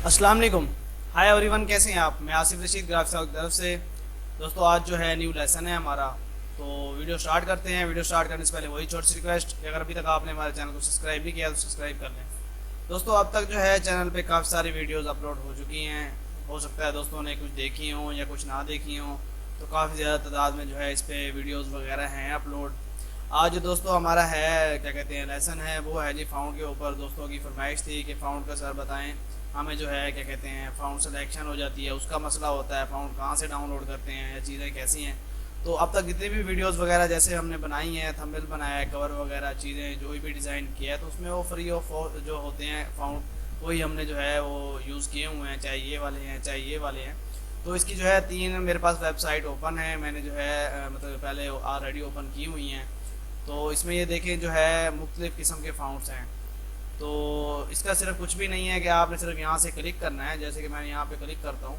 अस्सलाम वालेकुम। Hi everyone, कैसे हैं आप? मैं आसिफ रशीद ग्राफिक्स की तरफ से। दोस्तों, आज जो है न्यू लेसन है हमारा, तो वीडियो स्टार्ट करते हैं। वीडियो स्टार्ट करने से पहले वही छोटी सी रिक्वेस्ट कि अगर अभी तक आपने हमारे चैनल को सब्सक्राइब नहीं किया तो सब्सक्राइब कर लें। दोस्तों, अब तक जो है चैनल पे काफ़ी सारी वीडियोस अपलोड हो चुकी हैं। हो सकता है दोस्तों ने कुछ देखी हों या कुछ ना देखी हों, तो काफ़ी ज़्यादा तादाद में जो है इस पर वीडियोज़ वगैरह हैं अपलोड। आज दोस्तों हमारा है क्या कहते हैं लेसन है, वो है जी फाउंड के ऊपर। दोस्तों की फरमाइश थी कि फाउंड का सर बताएं हमें, जो है क्या कहते हैं फाउंड सिलेक्शन हो जाती है, उसका मसला होता है, फाउंड कहाँ से डाउनलोड करते हैं या चीज़ें कैसी हैं। तो अब तक जितनी भी वीडियोस वगैरह जैसे हमने बनाई हैं, थंबनेल बनाया है, कवर वगैरह चीज़ें जो भी डिज़ाइन किया है, तो उसमें वो फ्री ऑफ जो होते हैं फाउंड, वही हमने जो है वो यूज़ किए हुए हैं, चाहे ये वाले हैं चाहे ये वाले हैं। तो इसकी जो है 3 मेरे पास वेबसाइट ओपन है, मैंने जो है मतलब पहले ऑलरेडी ओपन की हुई हैं। तो इसमें ये देखें जो है मुख्तलिफ़ किस्म के फाउंड्स हैं। तो इसका सिर्फ कुछ भी नहीं है कि आपने सिर्फ यहाँ से क्लिक करना है, जैसे कि मैं यहाँ पे क्लिक करता हूँ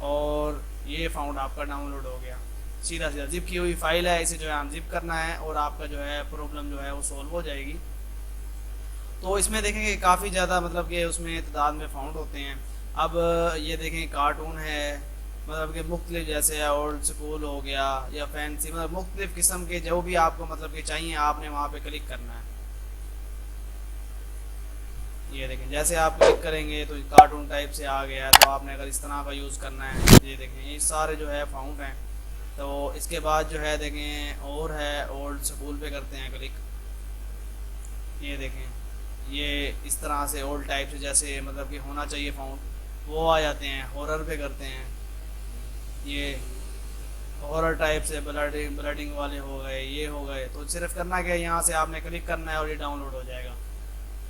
और ये फाउंड आपका डाउनलोड हो गया। सीधा सीधा जिप की हुई फाइल है, इसे जो है अनजिप करना है और आपका जो है प्रॉब्लम जो है वो सॉल्व हो जाएगी। तो इसमें देखेंगे काफ़ी ज़्यादा मतलब कि उसमें तादाद में फाउंड होते हैं। अब ये देखें कार्टून है, मतलब कि मुख्तलिफ जैसे है ओल्ड स्कूल हो गया या फैंसी, मतलब मुख्तलिफ किस्म के जो भी आपको मतलब कि चाहिए आपने वहाँ पे क्लिक करना है। ये देखें जैसे आप क्लिक करेंगे तो कार्टून टाइप से आ गया है, तो आपने अगर इस तरह का यूज़ करना है, ये देखें ये सारे जो है फाउंड हैं। तो इसके बाद जो है देखें और है ओल्ड स्कूल पे करते हैं क्लिक। ये देखें ये इस तरह से ओल्ड टाइप से जैसे मतलब कि होना चाहिए फाउंड, वो आ जाते हैं। हॉरर पे करते हैं, ये हॉरर टाइप से ब्लडिंग ब्लडिंग वाले हो गए, ये हो गए। तो सिर्फ करना क्या है, यहाँ से आपने क्लिक करना है और ये डाउनलोड हो जाएगा।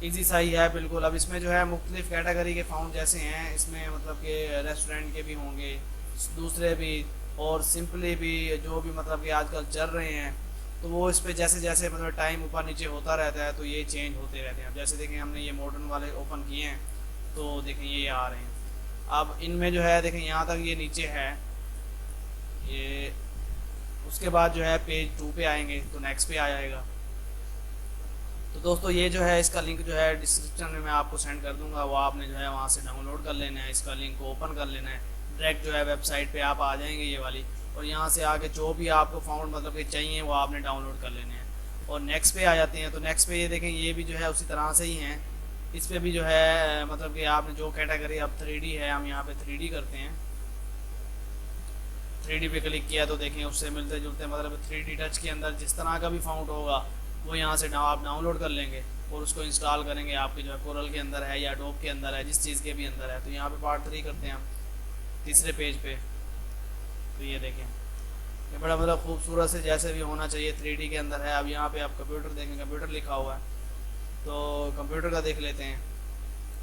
इजी सा ही है बिल्कुल। अब इसमें जो है मुख्तलिफ कैटेगरी के फाउंड जैसे हैं, इसमें मतलब कि रेस्टोरेंट के भी होंगे, दूसरे भी, और सिंपली भी जो भी मतलब कि आजकल चल रहे हैं। तो वो इस पर जैसे जैसे मतलब टाइम ऊपर नीचे होता रहता है, तो ये चेंज होते रहते हैं। अब जैसे देखें हमने ये मॉडर्न वाले ओपन किए हैं, तो देखें ये आ रहे हैं। अब इनमें जो है देखें यहाँ तक ये नीचे है ये। उसके बाद जो है पेज 2 पे आएंगे तो नेक्स्ट पे आ जाएगा। तो दोस्तों ये जो है इसका लिंक जो है डिस्क्रिप्शन में मैं आपको सेंड कर दूंगा, वो आपने जो है वहाँ से डाउनलोड कर लेना है, इसका लिंक को ओपन कर लेना है। डायरेक्ट जो है वेबसाइट पे आप आ जाएंगे ये वाली, और यहाँ से आके जो भी आपको फाउंड मतलब कि चाहिए वो आपने डाउनलोड कर लेने हैं। और नेक्स्ट पे आ जाते हैं, तो नेक्स्ट पे ये देखें ये भी जो है उसी तरह से ही हैं। इस पर भी जो है मतलब कि आपने जो कैटेगरी, अब 3D है, हम यहाँ पे 3D करते हैं। 3D पे क्लिक किया तो देखें उससे मिलते जुलते मतलब 3D टच के अंदर जिस तरह का भी फाउंड होगा वो यहाँ से आप डाउनलोड कर लेंगे और उसको इंस्टॉल करेंगे आपके जो है कोरल के अंदर है या एडोब के अंदर है, जिस चीज़ के भी अंदर है। तो यहाँ पे पार्ट 3 करते हैं हम, तीसरे पेज पे। तो ये देखें ये बड़ा मतलब खूबसूरत से जैसे भी होना चाहिए 3D के अंदर है। अब यहाँ पे आप कंप्यूटर देखें, कंप्यूटर लिखा हुआ है, तो कंप्यूटर का देख लेते हैं।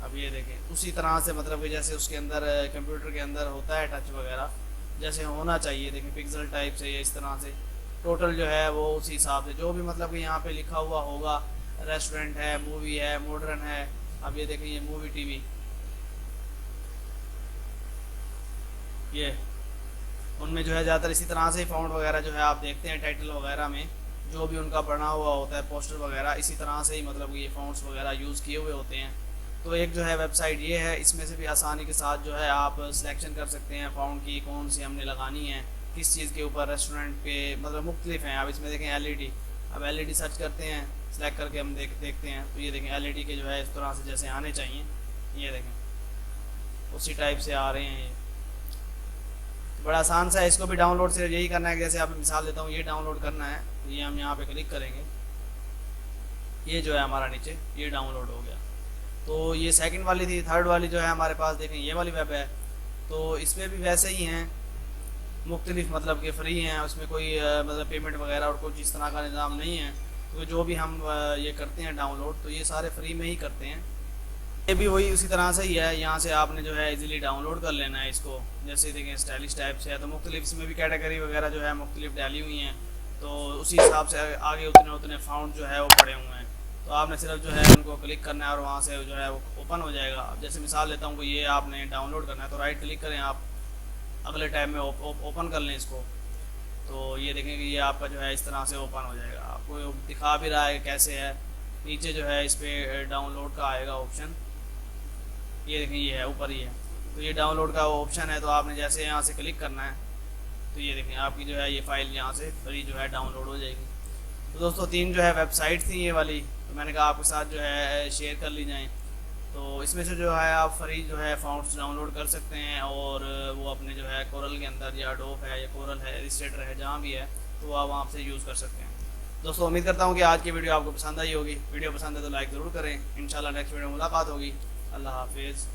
अब ये देखें उसी तरह से मतलब कि जैसे उसके अंदर कंप्यूटर के अंदर होता है टच वगैरह जैसे होना चाहिए। देखें पिक्सल टाइप से ये इस तरह से टोटल जो है वो उसी हिसाब से जो भी मतलब कि यहाँ पे लिखा हुआ होगा। रेस्टोरेंट है, मूवी है, मॉडर्न है। अब ये देखें ये मूवी टीवी, ये उनमें जो है ज़्यादातर इसी तरह से फाउंड वगैरह जो है आप देखते हैं टाइटल वगैरह में जो भी उनका बना हुआ होता है पोस्टर वगैरह, इसी तरह से ही मतलब कि ये फाउंड्स वगैरह यूज़ किए हुए होते हैं। तो एक जो है वेबसाइट ये है, इसमें से भी आसानी के साथ जो है आप सिलेक्शन कर सकते हैं फाउंड की कौन सी हमने लगानी है, किस चीज़ के ऊपर। रेस्टोरेंट पे मतलब मुख्तलिफ हैं। अब इसमें देखें LED, अब LED सर्च करते हैं, सिलेक्ट करके हम देखते हैं। तो ये देखें LED के जो है इस तरह से जैसे आने चाहिए, ये देखें उसी टाइप से आ रहे हैं ये। तो बड़ा आसान सा है, इसको भी डाउनलोड सिर्फ यही करना है। जैसे आप मिसाल देता हूँ, ये डाउनलोड करना है, तो ये हम यहाँ पे क्लिक करेंगे, ये जो है हमारा नीचे ये डाउनलोड हो गया। तो ये सेकंड वाली थी। थर्ड वाली जो है हमारे पास देखें ये वाली वेब है, तो इसमें भी वैसे ही हैं मुख्तलिफ मतलब कि फ्री हैं, उसमें कोई मतलब पेमेंट वगैरह और कुछ इस तरह का निज़ाम नहीं है। तो जो भी हम ये करते हैं डाउनलोड, तो ये सारे फ्री में ही करते हैं। ये भी वही उसी तरह से ही है, यहाँ से आपने जो है इजीली डाउनलोड कर लेना है इसको। जैसे देखें स्टाइलिश टाइप से है, तो मुख्तलिफ इसमें भी कैटेगरी वगैरह जो है मुख्तलिफ डाली हुई हैं। तो उसी हिसाब से आगे उतने उतने फाउंड जो है वो पड़े हुए हैं। तो आपने सिर्फ जो है उनको क्लिक करना है और वहाँ से जो है वो ओपन हो जाएगा। अब जैसे मिसाल लेता हूँ कि ये आपने डाउनलोड करना है, तो राइट क्लिक करें आप, अगले टाइम में ओपन कर लें इसको। तो ये देखें कि ये आपका जो है इस तरह से ओपन हो जाएगा। आपको दिखा भी रहा है कैसे है। नीचे जो है इस पर डाउनलोड का आएगा ऑप्शन, ये देखें ये है ऊपर ही है। तो ये डाउनलोड का ऑप्शन है, तो आपने जैसे यहाँ से क्लिक करना है तो ये देखें आपकी जो है ये फ़ाइल यहाँ से फ्री जो है डाउनलोड हो जाएगी। तो दोस्तों 3 जो है वेबसाइट थी ये वाली, तो मैंने कहा आपके साथ जो है शेयर कर ली जाएँ। तो इसमें से जो है आप फ्री जो है फ़ॉन्ट्स डाउनलोड कर सकते हैं और वो अपने जो है कोरल के अंदर या एडोब है या कोरल है इलस्ट्रेटर है जहाँ भी है तो आप वहाँ से यूज़ कर सकते हैं। दोस्तों उम्मीद करता हूँ कि आज की वीडियो आपको पसंद आई होगी। वीडियो पसंद है तो लाइक ज़रूर करें। इंशाल्लाह नेक्स्ट वीडियो में मुलाकात होगी। अल्लाह हाफिज़।